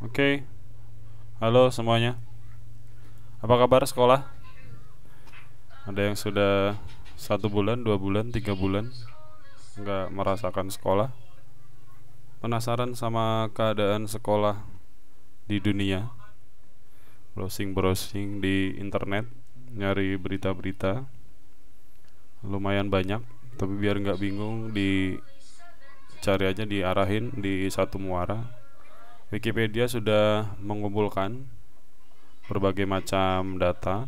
Oke, halo semuanya. Apa kabar sekolah? Ada yang sudah 1 bulan, 2 bulan, 3 bulan nggak merasakan sekolah? Penasaran sama keadaan sekolah di dunia? Browsing-browsing di internet, nyari berita-berita, lumayan banyak. Tapi biar nggak bingung, dicari aja, diarahin di satu muara. Wikipedia sudah mengumpulkan berbagai macam data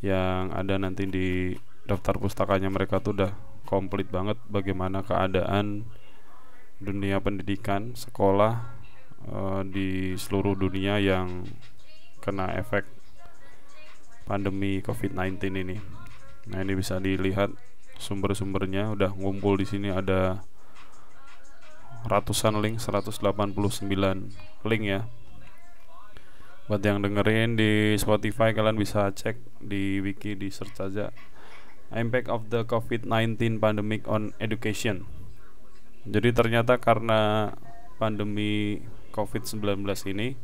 yang ada nanti di daftar pustakanya. Mereka tuh udah komplit banget bagaimana keadaan dunia pendidikan sekolah di seluruh dunia yang kena efek pandemi COVID-19 ini. Nah, ini bisa dilihat sumber-sumbernya udah ngumpul di sini, ada ratusan link, 189 link ya. Buat yang dengerin di Spotify, kalian bisa cek di wiki, di search aja Impact of the COVID-19 Pandemic on Education. Jadi ternyata karena pandemi COVID-19 ini,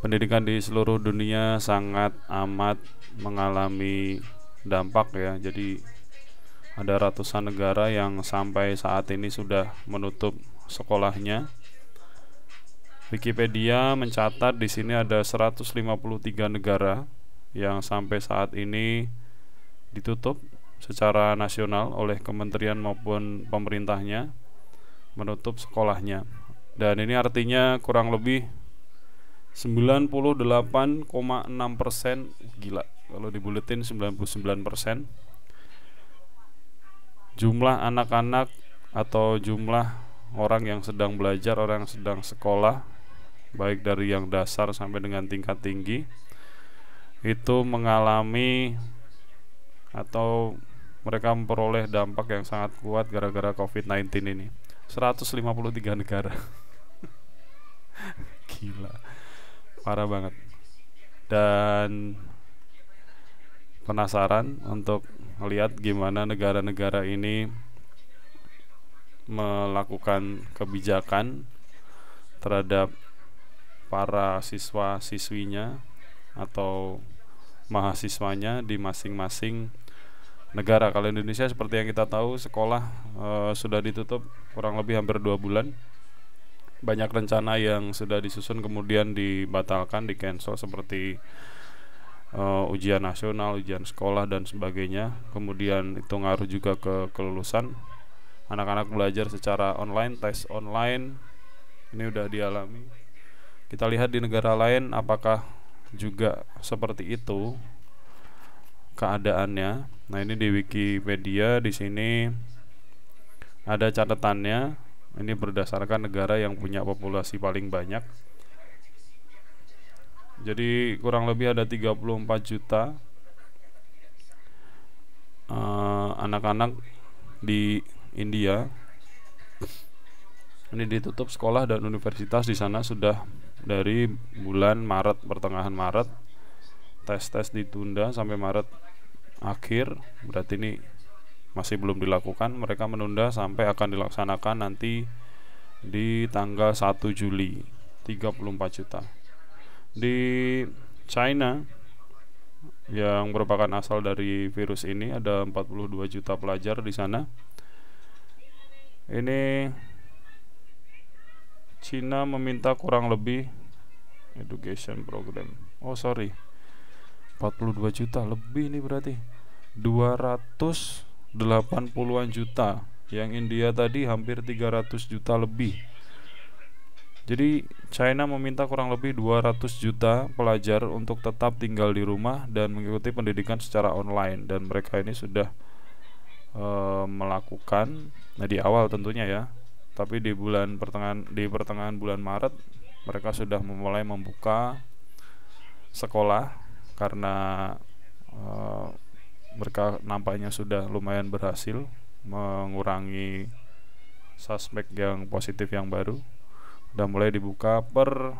pendidikan di seluruh dunia sangat amat mengalami dampak ya. Jadi ada ratusan negara yang sampai saat ini sudah menutup sekolahnya. Wikipedia mencatat di sini ada 153 negara yang sampai saat ini ditutup secara nasional oleh kementerian maupun pemerintahnya, menutup sekolahnya. Dan ini artinya kurang lebih 98,6%, gila kalau dibuletin 99%, jumlah anak-anak atau jumlah orang yang sedang belajar, orang yang sedang sekolah, baik dari yang dasar sampai dengan tingkat tinggi, itu mengalami atau mereka memperoleh dampak yang sangat kuat gara-gara COVID-19 ini. 153 negara. Gila, parah banget. Dan penasaran untuk melihat gimana negara-negara ini melakukan kebijakan terhadap para siswa-siswinya atau mahasiswanya di masing-masing negara. Kalau Indonesia seperti yang kita tahu, sekolah sudah ditutup kurang lebih hampir 2 bulan. Banyak rencana yang sudah disusun kemudian dibatalkan, di cancel, seperti ujian nasional, ujian sekolah dan sebagainya. Kemudian itu ngaruh juga ke kelulusan. Anak-anak belajar secara online, tes online, ini udah dialami. Kita lihat di negara lain apakah juga seperti itu keadaannya. Nah, ini di Wikipedia di sini ada catatannya. Ini berdasarkan negara yang punya populasi paling banyak. Jadi kurang lebih ada 34 juta anak-anak di India. Ini ditutup sekolah dan universitas di sana sudah dari bulan Maret, pertengahan Maret. Tes-tes ditunda sampai Maret akhir, berarti ini masih belum dilakukan. Mereka menunda sampai akan dilaksanakan nanti di tanggal 1 Juli. 34 juta. Di China yang merupakan asal dari virus ini ada 42 juta pelajar di sana. Ini Cina meminta kurang lebih education program. Oh sorry, 42 juta lebih ini berarti 280-an juta. Yang India tadi hampir 300 juta lebih. Jadi China meminta kurang lebih 200 juta pelajar untuk tetap tinggal di rumah dan mengikuti pendidikan secara online. Dan mereka ini sudah melakukan, nah di awal tentunya ya, tapi di pertengahan bulan Maret mereka sudah memulai membuka sekolah karena mereka nampaknya sudah lumayan berhasil mengurangi suspek yang positif yang baru. Udah mulai dibuka per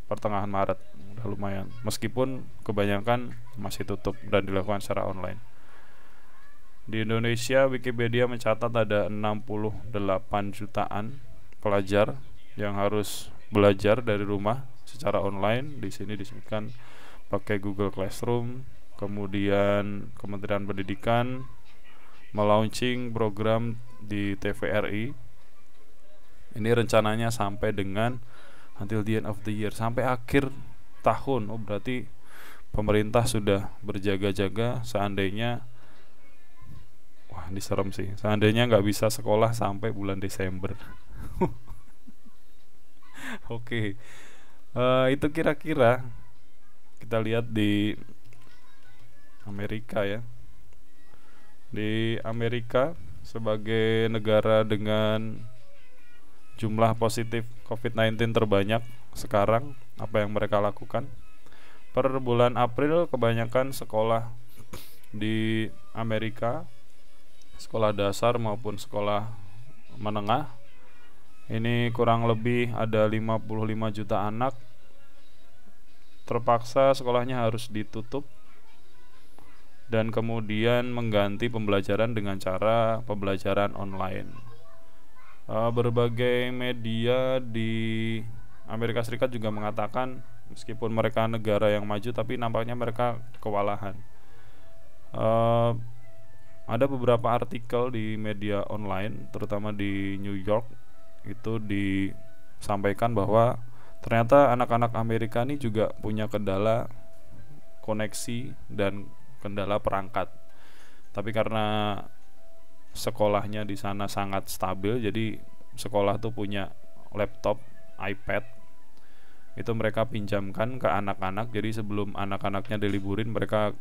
pertengahan Maret, udah lumayan, meskipun kebanyakan masih tutup dan dilakukan secara online. Di Indonesia, Wikipedia mencatat ada 68 jutaan pelajar yang harus belajar dari rumah secara online. Di sini disebutkan pakai Google Classroom. Kemudian Kementerian Pendidikan melaunching program di TVRI. Ini rencananya sampai dengan until the end of the year, sampai akhir tahun. Oh, berarti pemerintah sudah berjaga-jaga seandainya, wah ini serem sih, seandainya nggak bisa sekolah sampai bulan Desember. Oke, itu kira-kira kita lihat di Amerika ya. Di Amerika sebagai negara dengan jumlah positif COVID-19 terbanyak sekarang, apa yang mereka lakukan? Per bulan April kebanyakan sekolah di Amerika, sekolah dasar maupun sekolah menengah, ini kurang lebih ada 55 juta anak terpaksa sekolahnya harus ditutup dan kemudian mengganti pembelajaran dengan cara pembelajaran online. Berbagai media di Amerika Serikat juga mengatakan meskipun mereka negara yang maju tapi nampaknya mereka kewalahan. Ada beberapa artikel di media online terutama di New York itu disampaikan bahwa ternyata anak-anak Amerika ini juga punya kendala koneksi dan kendala perangkat. Tapi karena sekolahnya di sana sangat stabil, jadi sekolah tuh punya laptop, iPad, itu mereka pinjamkan ke anak-anak. Jadi sebelum anak-anaknya diliburin, mereka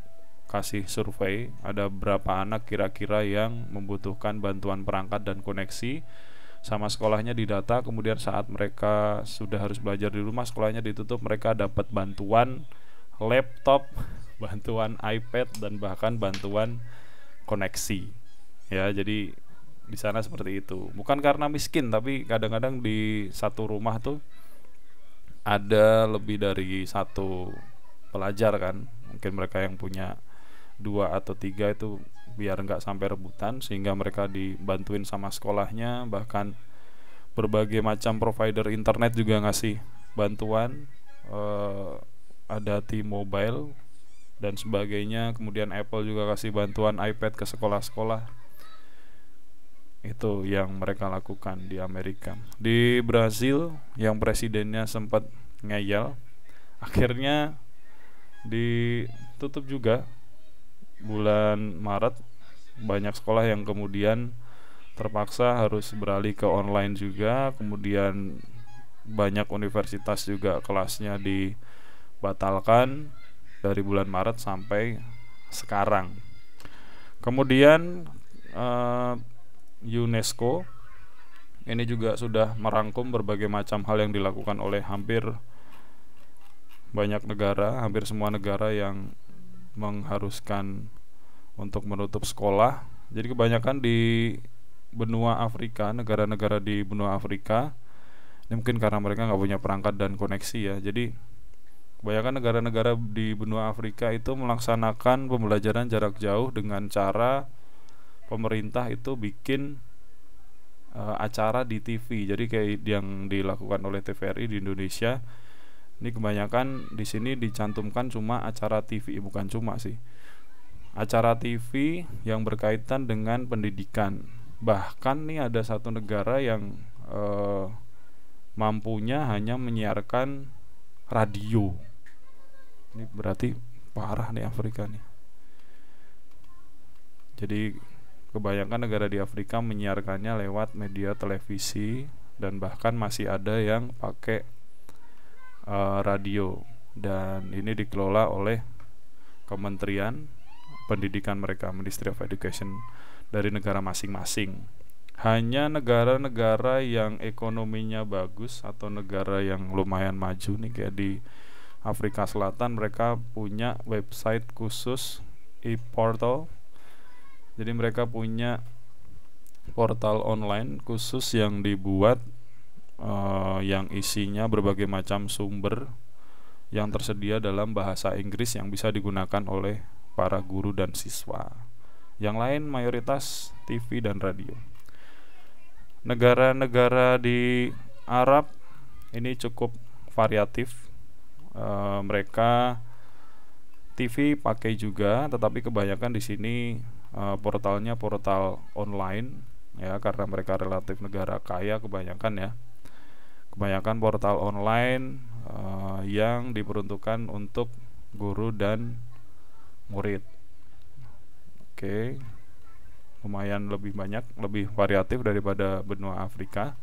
kasih survei ada berapa anak kira-kira yang membutuhkan bantuan perangkat dan koneksi, sama sekolahnya didata. Kemudian saat mereka sudah harus belajar di rumah, sekolahnya ditutup, mereka dapat bantuan laptop, bantuan iPad, dan bahkan bantuan koneksi. Ya, jadi di sana seperti itu. Bukan karena miskin, tapi kadang-kadang di satu rumah tuh ada lebih dari satu pelajar kan. Mungkin mereka yang punya 2 atau 3 itu biar nggak sampai rebutan, sehingga mereka dibantuin sama sekolahnya. Bahkan berbagai macam provider internet juga ngasih bantuan, ada T-Mobile dan sebagainya. Kemudian Apple juga kasih bantuan iPad ke sekolah-sekolah. Itu yang mereka lakukan di Amerika. Di Brazil yang presidennya sempat ngeyel, akhirnya ditutup juga bulan Maret. Banyak sekolah yang kemudian terpaksa harus beralih ke online juga. Kemudian banyak universitas juga kelasnya dibatalkan dari bulan Maret sampai sekarang. Kemudian UNESCO ini juga sudah merangkum berbagai macam hal yang dilakukan oleh hampir banyak negara, hampir semua negara yang mengharuskan untuk menutup sekolah. Jadi kebanyakan di benua Afrika, negara-negara di benua Afrika, ini mungkin karena mereka nggak punya perangkat dan koneksi ya. Jadi kebanyakan negara-negara di benua Afrika itu melaksanakan pembelajaran jarak jauh dengan cara pemerintah itu bikin acara di TV. Jadi kayak yang dilakukan oleh TVRI di Indonesia. Ini kebanyakan di sini dicantumkan cuma acara TV, bukan cuma sih. Acara TV yang berkaitan dengan pendidikan. Bahkan nih ada satu negara yang mampunya hanya menyiarkan radio. Ini berarti parah nih Afrika nih. Jadi kebanyakan negara di Afrika menyiarkannya lewat media televisi, dan bahkan masih ada yang pakai radio, dan ini dikelola oleh Kementerian Pendidikan mereka, Ministry of Education dari negara masing-masing. Hanya negara-negara yang ekonominya bagus atau negara yang lumayan maju nih, kayak di Afrika Selatan, mereka punya website khusus, e-portal. Jadi mereka punya portal online khusus yang dibuat, yang isinya berbagai macam sumber yang tersedia dalam bahasa Inggris yang bisa digunakan oleh para guru dan siswa. Yang lain mayoritas TV dan radio. Negara-negara di Arab ini cukup variatif. Mereka TV pakai juga, tetapi kebanyakan di sini portalnya portal online ya, karena mereka relatif negara kaya kebanyakan ya. Kebanyakan portal online yang diperuntukkan untuk guru dan murid. Oke, lumayan lebih banyak, lebih variatif daripada benua Afrika.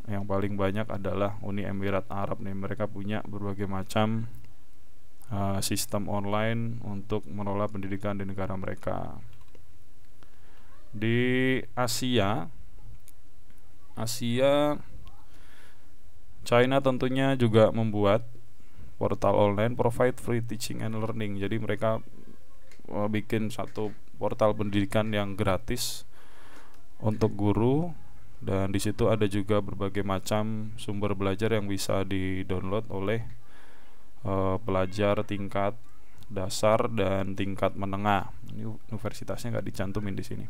Yang paling banyak adalah Uni Emirat Arab nih. Mereka punya berbagai macam sistem online untuk mengelola pendidikan di negara mereka. Di Asia, China tentunya juga membuat portal online provide free teaching and learning. Jadi mereka bikin satu portal pendidikan yang gratis untuk guru, dan di situ ada juga berbagai macam sumber belajar yang bisa di-download oleh pelajar tingkat dasar dan tingkat menengah. Ini universitasnya nggak dicantumin di sini.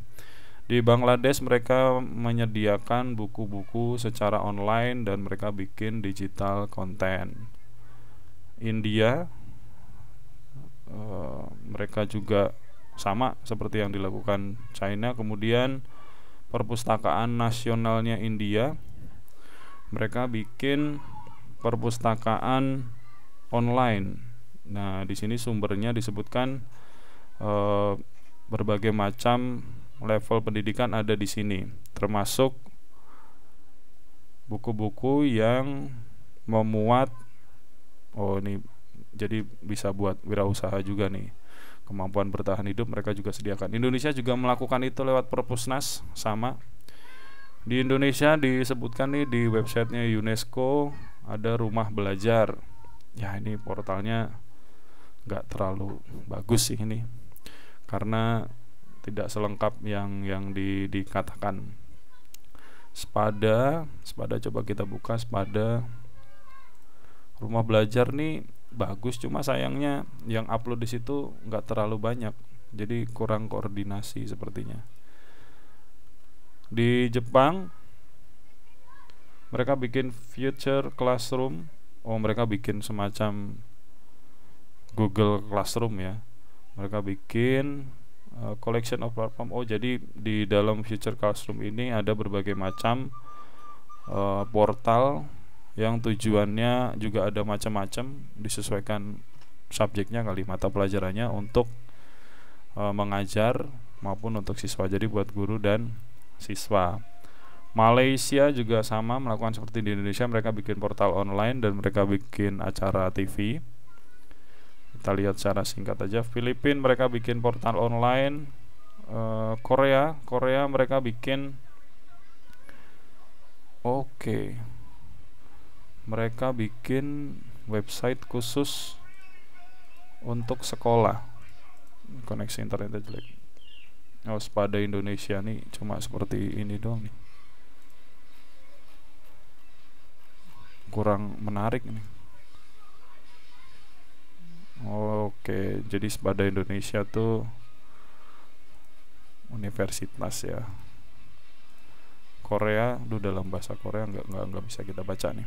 Di Bangladesh mereka menyediakan buku-buku secara online dan mereka bikin digital content. India, mereka juga sama seperti yang dilakukan China. Kemudian perpustakaan nasionalnya India, mereka bikin perpustakaan online. Nah, di sini sumbernya disebutkan berbagai macam level pendidikan ada di sini, termasuk buku-buku yang memuat ini jadi bisa buat wirausaha juga nih. Kemampuan bertahan hidup mereka juga sediakan. Indonesia juga melakukan itu lewat Perpusnas, sama. Di Indonesia disebutkan nih di websitenya UNESCO ada rumah belajar. Ya, ini portalnya nggak terlalu bagus sih ini, karena tidak selengkap yang dikatakan. Spada coba kita buka Spada rumah belajar nih bagus, cuma sayangnya yang upload di situ nggak terlalu banyak, jadi kurang koordinasi sepertinya. Di Jepang mereka bikin future classroom. Mereka bikin semacam Google Classroom ya. Mereka bikin collection of platform. Jadi di dalam future classroom ini ada berbagai macam portal yang tujuannya juga ada macam-macam, disesuaikan subjeknya kali, mata pelajarannya untuk mengajar maupun untuk siswa. Jadi buat guru dan siswa. Malaysia juga sama melakukan seperti di Indonesia, mereka bikin portal online dan mereka bikin acara TV. Kita lihat secara singkat aja. Filipina mereka bikin portal online. Korea mereka bikin mereka bikin website khusus untuk sekolah. Koneksi internetnya jelek. Spada Indonesia nih cuma seperti ini doang nih. Kurang menarik nih. Jadi Spada Indonesia tuh universitas ya. Korea, dalam bahasa Korea nggak bisa kita baca nih.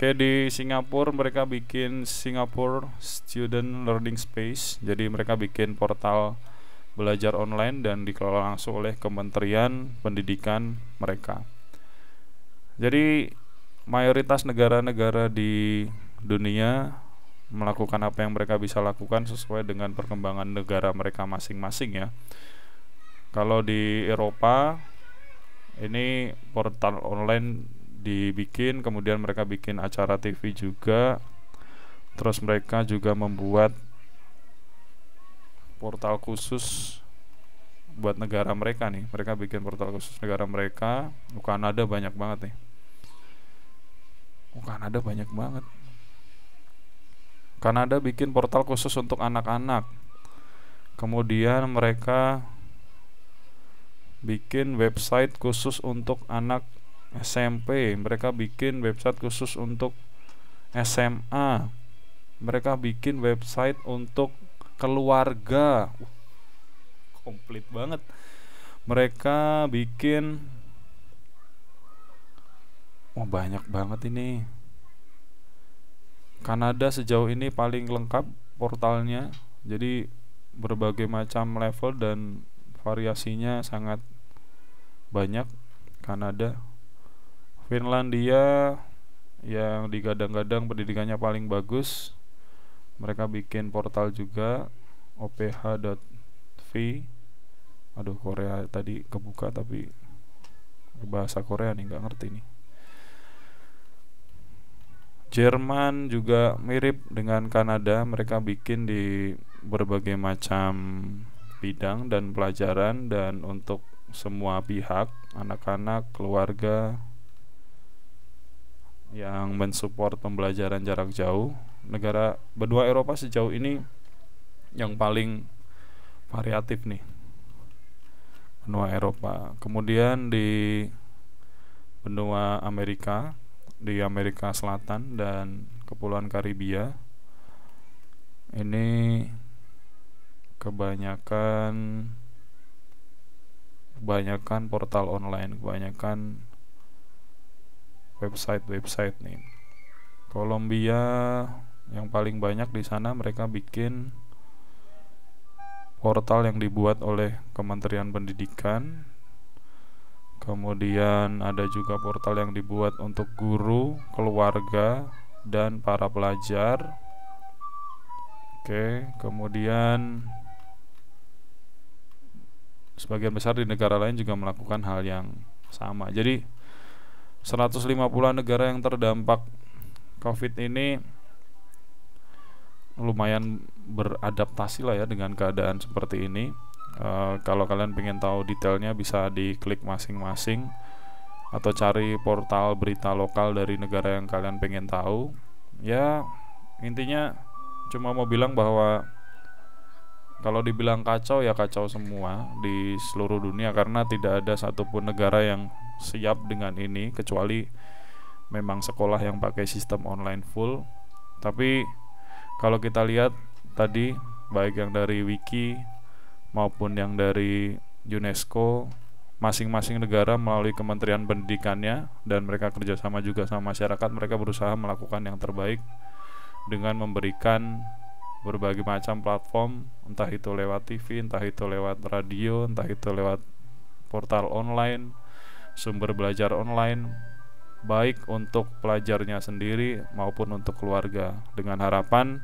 Di Singapura mereka bikin Singapore Student Learning Space. Jadi mereka bikin portal belajar online dan dikelola langsung oleh Kementerian Pendidikan mereka. Jadi mayoritas negara-negara di dunia melakukan apa yang mereka bisa lakukan sesuai dengan perkembangan negara mereka masing-masing ya. Kalau di Eropa ini portal online dibikin, kemudian mereka bikin acara TV juga, terus mereka juga membuat portal khusus buat negara mereka nih. Mereka bikin portal khusus negara mereka. Kanada banyak banget nih. Kanada banyak banget. Kanada bikin portal khusus untuk anak-anak. Kemudian mereka bikin website khusus untuk anak SMP. Mereka bikin website khusus untuk SMA. Mereka bikin website untuk keluarga. Komplit banget. Mereka bikin banyak banget ini. Kanada sejauh ini paling lengkap portalnya, jadi berbagai macam level dan variasinya sangat banyak. Kanada. Finlandia yang digadang-gadang pendidikannya paling bagus, mereka bikin portal juga, oph.fi. Aduh, Korea tadi kebuka tapi bahasa Korea nih, nggak ngerti nih. Jerman juga mirip dengan Kanada, mereka bikin di berbagai macam bidang dan pelajaran, dan untuk semua pihak, anak-anak, keluarga yang mensupport pembelajaran jarak jauh. Negara benua Eropa sejauh ini yang paling variatif nih, benua Eropa. Kemudian di benua Amerika, di Amerika Selatan dan Kepulauan Karibia, ini kebanyakan portal online, kebanyakan website nih. Kolombia yang paling banyak di sana, mereka bikin portal yang dibuat oleh Kementerian Pendidikan. Kemudian ada juga portal yang dibuat untuk guru, keluarga, dan para pelajar. Oke, kemudian sebagian besar di negara lain juga melakukan hal yang sama. Jadi 150 negara yang terdampak COVID ini lumayan beradaptasi lah ya dengan keadaan seperti ini. Kalau kalian pengen tahu detailnya bisa diklik masing-masing atau cari portal berita lokal dari negara yang kalian pengen tahu. Ya, intinya cuma mau bilang bahwa kalau dibilang kacau ya kacau semua di seluruh dunia, karena tidak ada satupun negara yang siap dengan ini kecuali memang sekolah yang pakai sistem online full. Tapi kalau kita lihat tadi, baik yang dari Wiki maupun yang dari UNESCO, masing-masing negara melalui Kementerian Pendidikannya, dan mereka kerjasama juga sama masyarakat, mereka berusaha melakukan yang terbaik dengan memberikan berbagai macam platform, entah itu lewat TV, entah itu lewat radio, entah itu lewat portal online, sumber belajar online, baik untuk pelajarnya sendiri maupun untuk keluarga, dengan harapan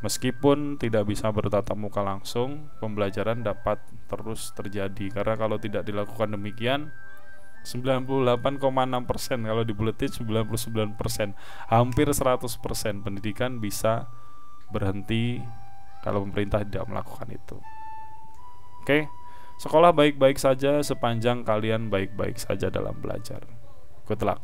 meskipun tidak bisa bertatap muka langsung, pembelajaran dapat terus terjadi. Karena kalau tidak dilakukan demikian, 98,6%, kalau dibuletin 99%, hampir 100% pendidikan bisa berhenti kalau pemerintah tidak melakukan itu. Oke, sekolah baik-baik saja sepanjang kalian baik-baik saja dalam belajar. Good luck.